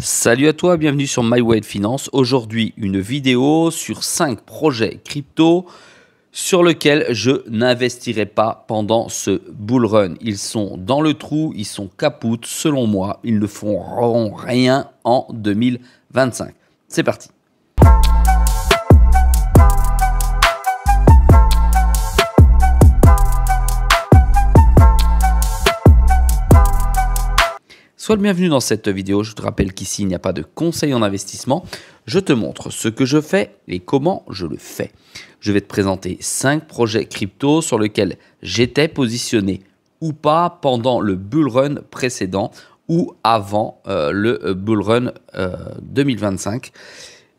Salut à toi, bienvenue sur My Way Finance. Aujourd'hui, une vidéo sur 5 projets crypto sur lesquels je n'investirai pas pendant ce bull run. Ils sont dans le trou, ils sont capoutes, selon moi, ils ne feront rien en 2025. C'est parti. Sois le bienvenu dans cette vidéo. Je te rappelle qu'ici, il n'y a pas de conseil en investissement. Je te montre ce que je fais et comment je le fais. Je vais te présenter 5 projets crypto sur lesquels j'étais positionné ou pas pendant le bull run précédent ou avant le bull run 2025.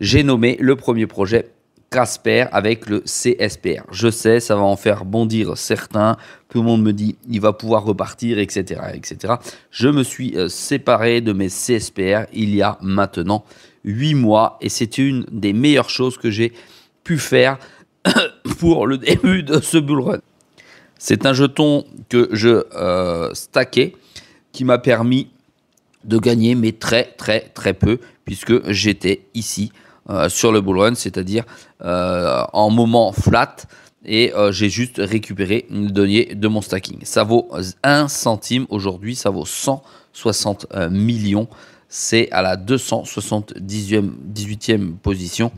J'ai nommé le premier projet Casper avec le CSPR. Je sais, ça va en faire bondir certains. Tout le monde me dit, il va pouvoir repartir, etc., etc. Je me suis séparé de mes CSPR il y a maintenant 8 mois et c'est une des meilleures choses que j'ai pu faire pour le début de ce bull run. C'est un jeton que je stackais qui m'a permis de gagner, mais très peu, puisque j'étais ici sur le bull run, c'est-à-dire en moment flat, et j'ai juste récupéré le denier de mon stacking. Ça vaut 1 centime aujourd'hui, ça vaut 160 millions. C'est à la 278e position.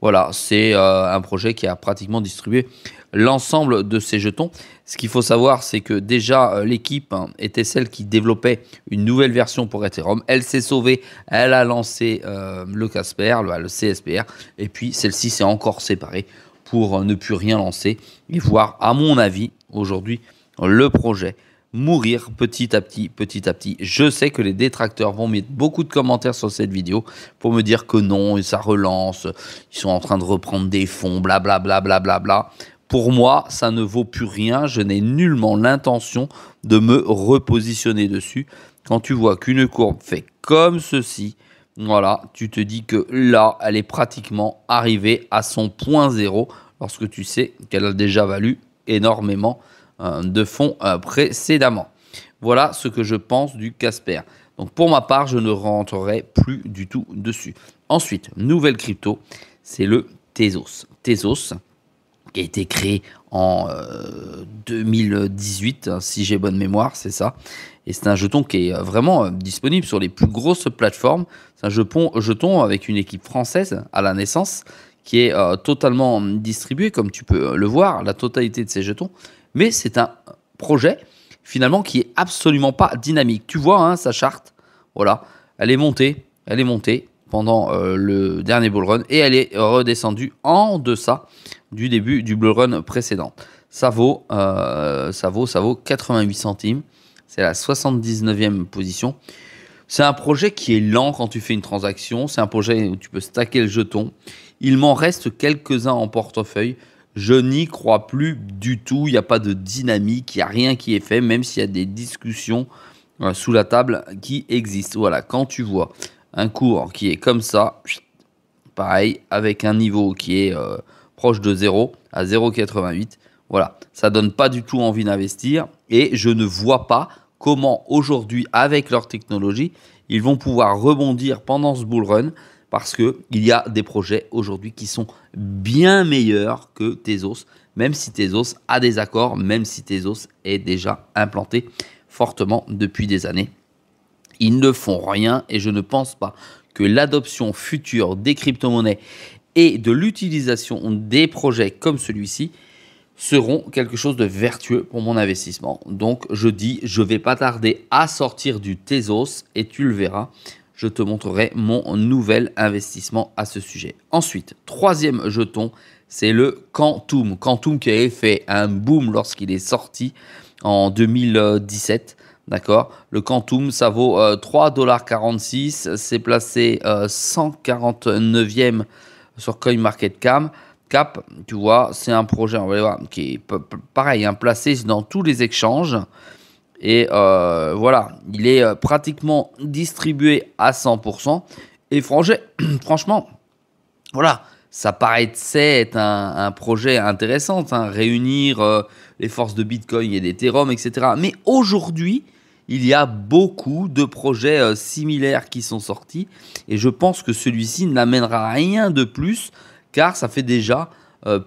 Voilà, c'est un projet qui a pratiquement distribué l'ensemble de ces jetons. Ce qu'il faut savoir, c'est que déjà l'équipe était celle qui développait une nouvelle version pour Ethereum. Elle s'est sauvée, elle a lancé le Casper, le CSPR, et puis celle-ci s'est encore séparée pour ne plus rien lancer et voir, à mon avis, aujourd'hui, le projet mourir petit à petit, petit à petit. Je sais que les détracteurs vont mettre beaucoup de commentaires sur cette vidéo pour me dire que non, ça relance, ils sont en train de reprendre des fonds, blablabla, blablabla. Pour moi, ça ne vaut plus rien. Je n'ai nullement l'intention de me repositionner dessus. Quand tu vois qu'une courbe fait comme ceci, voilà, tu te dis que là, elle est pratiquement arrivée à son point zéro lorsque tu sais qu'elle a déjà valu énormément de fonds précédemment. Voilà ce que je pense du Casper. Donc pour ma part, je ne rentrerai plus du tout dessus. Ensuite, nouvelle crypto, c'est le Tezos. Tezos, qui a été créé en 2018, si j'ai bonne mémoire, c'est ça. Et c'est un jeton qui est vraiment disponible sur les plus grosses plateformes. C'est un jeton avec une équipe française à la naissance qui est totalement distribué, comme tu peux le voir, la totalité de ces jetons. Mais c'est un projet finalement qui est absolument pas dynamique. Tu vois hein, sa charte, voilà, elle est montée pendant le dernier bull run et elle est redescendue en deçà du début du bull run précédent. Ça vaut 88 centimes. C'est la 79e position. C'est un projet qui est lent quand tu fais une transaction. C'est un projet où tu peux stacker le jeton. Il m'en reste quelques-uns en portefeuille. Je n'y crois plus du tout. Il n'y a pas de dynamique. Il n'y a rien qui est fait, même s'il y a des discussions sous la table qui existent. Voilà, quand tu vois un cours qui est comme ça, pareil, avec un niveau qui est proche de 0 à 0,88. Voilà, ça donne pas du tout envie d'investir et je ne vois pas comment aujourd'hui, avec leur technologie, ils vont pouvoir rebondir pendant ce bull run parce qu'il y a des projets aujourd'hui qui sont bien meilleurs que Tezos, même si Tezos a des accords, même si Tezos est déjà implanté fortement depuis des années. Ils ne font rien et je ne pense pas que l'adoption future des crypto-monnaies et de l'utilisation des projets comme celui-ci seront quelque chose de vertueux pour mon investissement. Donc je dis, je ne vais pas tarder à sortir du Tezos et tu le verras, je te montrerai mon nouvel investissement à ce sujet. Ensuite, troisième jeton, c'est le Quantum. Quantum qui avait fait un boom lorsqu'il est sorti en 2017. D'accord, le Quantum, ça vaut 3,46 $. C'est placé 149e sur CoinMarketCap. Tu vois, c'est un projet, on va voir, qui est pareil, hein, placé dans tous les échanges. Et voilà, il est pratiquement distribué à 100%. Et franchement, voilà, ça paraissait être un projet intéressant, hein, réunir les forces de Bitcoin et d'Ethereum, etc. Mais aujourd'hui, il y a beaucoup de projets similaires qui sont sortis et je pense que celui-ci n'amènera rien de plus car ça fait déjà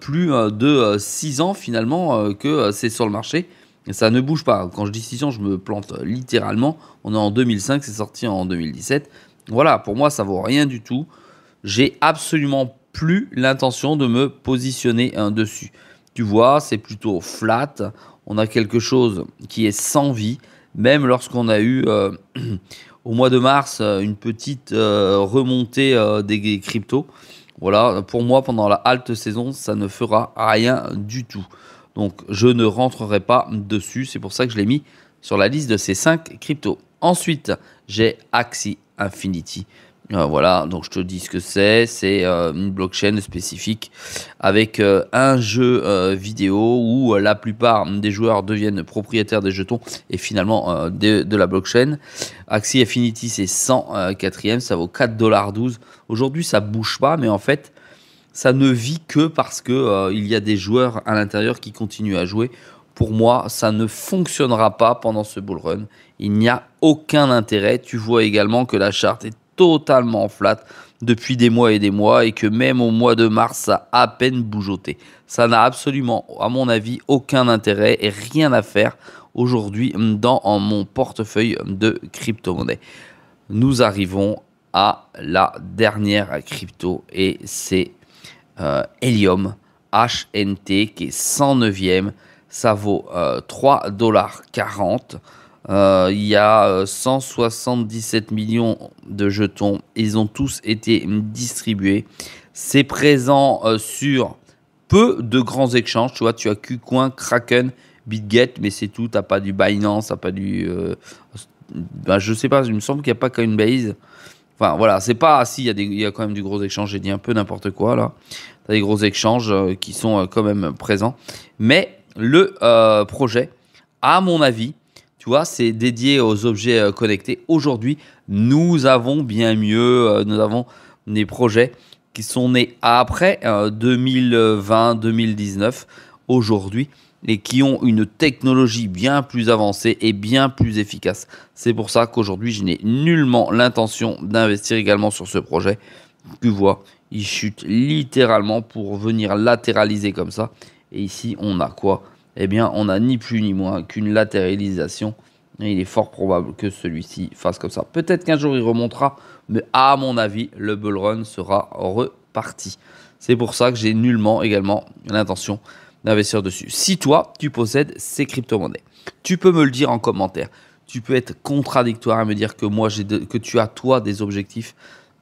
plus de 6 ans finalement que c'est sur le marché et ça ne bouge pas. Quand je dis 6 ans, je me plante littéralement. On est en 2005, c'est sorti en 2017. Voilà, pour moi, ça vaut rien du tout. J'ai absolument plus l'intention de me positionner dessus. Tu vois, c'est plutôt flat. On a quelque chose qui est sans vie. Même lorsqu'on a eu au mois de mars une petite remontée des cryptos. Voilà, pour moi, pendant la halte saison, ça ne fera rien du tout. Donc, je ne rentrerai pas dessus. C'est pour ça que je l'ai mis sur la liste de ces 5 cryptos. Ensuite, j'ai Axie Infinity. Voilà, donc je te dis ce que c'est. C'est une blockchain spécifique avec un jeu vidéo où la plupart des joueurs deviennent propriétaires des jetons et finalement de la blockchain. Axie Infinity, c'est 104e, ça vaut 4,12 $. Aujourd'hui, ça bouge pas, mais en fait, ça ne vit que parce que il y a des joueurs à l'intérieur qui continuent à jouer. Pour moi, ça ne fonctionnera pas pendant ce bull run. Il n'y a aucun intérêt. Tu vois également que la charte est totalement flat depuis des mois et des mois et que même au mois de mars, ça a à peine bougeoté. Ça n'a absolument, à mon avis, aucun intérêt et rien à faire aujourd'hui dans mon portefeuille de crypto-monnaie. Nous arrivons à la dernière crypto et c'est Helium HNT qui est 109e. Ça vaut 3,40 $. Il y a 177 millions de jetons. Ils ont tous été distribués. C'est présent sur peu de grands échanges. Tu vois, tu as KuCoin, Kraken, BitGet, mais c'est tout. Tu n'as pas du Binance, tu n'as pas du... je sais pas, il me semble qu'il n'y a pas Coinbase. Enfin, voilà, c'est pas... Si, il y a quand même du gros échange. J'ai dit un peu n'importe quoi, là. Tu as des gros échanges qui sont quand même présents. Mais le projet, à mon avis, tu vois, c'est dédié aux objets connectés. Aujourd'hui, nous avons bien mieux. Nous avons des projets qui sont nés après 2020-2019, aujourd'hui, et qui ont une technologie bien plus avancée et bien plus efficace. C'est pour ça qu'aujourd'hui, je n'ai nullement l'intention d'investir également sur ce projet. Tu vois, il chute littéralement pour venir latéraliser comme ça. Et ici, on a quoi? Eh bien, on n'a ni plus ni moins qu'une latéralisation. Et il est fort probable que celui-ci fasse comme ça. Peut-être qu'un jour, il remontera. Mais à mon avis, le bull run sera reparti. C'est pour ça que j'ai nullement également l'intention d'investir dessus. Si toi, tu possèdes ces crypto-monnaies, tu peux me le dire en commentaire. Tu peux être contradictoire et me dire que moi, que tu as, toi, des objectifs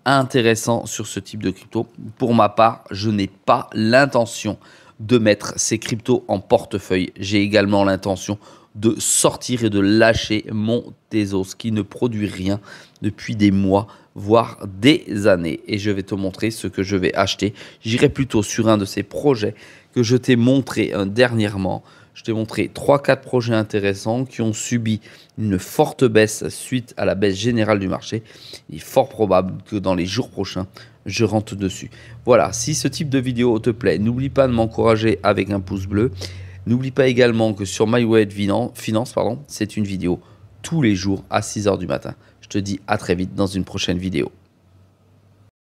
intéressants sur ce type de crypto. Pour ma part, je n'ai pas l'intention de mettre ces cryptos en portefeuille. J'ai également l'intention de sortir et de lâcher mon Tezos qui ne produit rien depuis des mois, voire des années. Et je vais te montrer ce que je vais acheter. J'irai plutôt sur un de ces projets que je t'ai montré dernièrement. Je t'ai montré 3-4 projets intéressants qui ont subi une forte baisse suite à la baisse générale du marché. Il est fort probable que dans les jours prochains, je rentre dessus. Voilà, si ce type de vidéo te plaît, n'oublie pas de m'encourager avec un pouce bleu. N'oublie pas également que sur MyWallet Finance, c'est une vidéo tous les jours à 6 h du matin. Je te dis à très vite dans une prochaine vidéo.